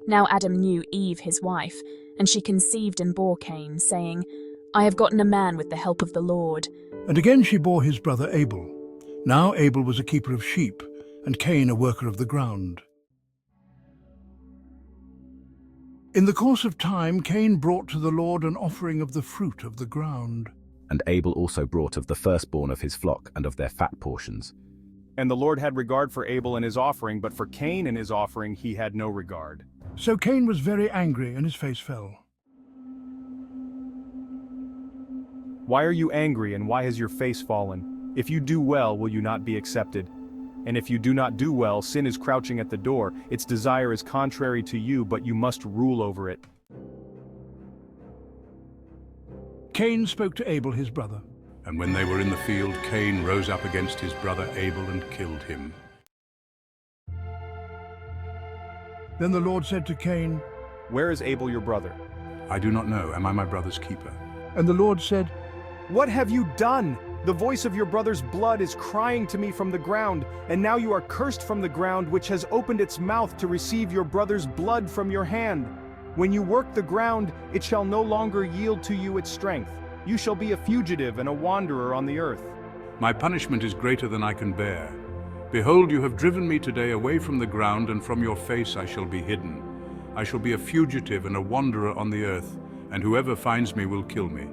Now Adam knew Eve his wife, and she conceived and bore Cain, saying, I have gotten a man with the help of the Lord. And again she bore his brother Abel. Now Abel was a keeper of sheep, and Cain a worker of the ground. In the course of time, Cain brought to the Lord an offering of the fruit of the ground. And Abel also brought of the firstborn of his flock and of their fat portions. And the Lord had regard for Abel and his offering, but for Cain and his offering he had no regard. So Cain was very angry, and his face fell. Why are you angry, and why has your face fallen? If you do well, will you not be accepted? And if you do not do well, sin is crouching at the door. Its desire is contrary to you, but you must rule over it. Cain spoke to Abel his brother. And when they were in the field, Cain rose up against his brother Abel and killed him. Then the Lord said to Cain, Where is Abel your brother? I do not know. Am I my brother's keeper? And the Lord said, What have you done? The voice of your brother's blood is crying to me from the ground, and now you are cursed from the ground, which has opened its mouth to receive your brother's blood from your hand. When you work the ground, it shall no longer yield to you its strength. You shall be a fugitive and a wanderer on the earth. My punishment is greater than I can bear. Behold, you have driven me today away from the ground, and from your face I shall be hidden. I shall be a fugitive and a wanderer on the earth, and whoever finds me will kill me.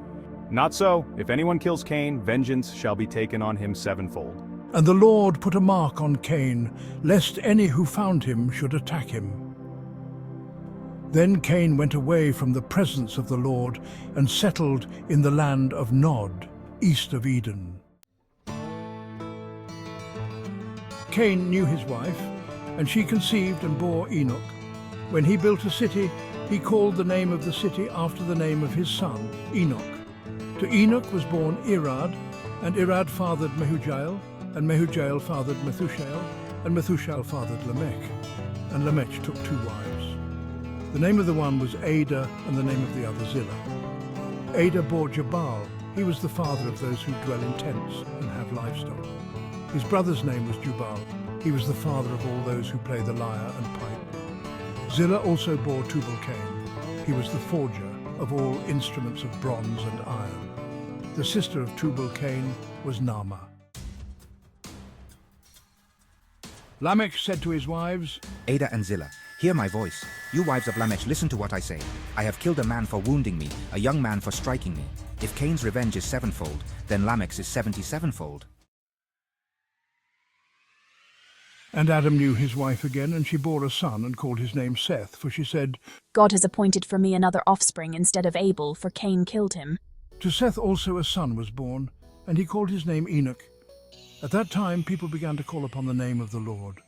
Not so. If anyone kills Cain, vengeance shall be taken on him sevenfold. And the Lord put a mark on Cain, lest any who found him should attack him. Then Cain went away from the presence of the Lord and settled in the land of Nod, east of Eden. Cain knew his wife, and she conceived and bore Enoch. When he built a city, he called the name of the city after the name of his son, Enoch. To Enoch was born Irad, and Irad fathered Mehujael, and Mehujael fathered Methushael, and Methushael fathered Lamech. And Lamech took 2 wives. The name of the one was Ada, and the name of the other Zillah. Ada bore Jabal. He was the father of those who dwell in tents and have livestock. His brother's name was Jubal. He was the father of all those who play the lyre and pipe. Zillah also bore Tubal-Cain. He was the forger of all instruments of bronze and iron. The sister of Tubal-Cain was Naamah. Lamech said to his wives, Ada and Zillah, hear my voice. You wives of Lamech, listen to what I say. I have killed a man for wounding me, a young man for striking me. If Cain's revenge is 7-fold, then Lamech's is 77-fold. And Adam knew his wife again, and she bore a son and called his name Seth, for she said, God has appointed for me another offspring instead of Abel, for Cain killed him. To Seth also a son was born, and he called his name Enoch. At that time people began to call upon the name of the Lord.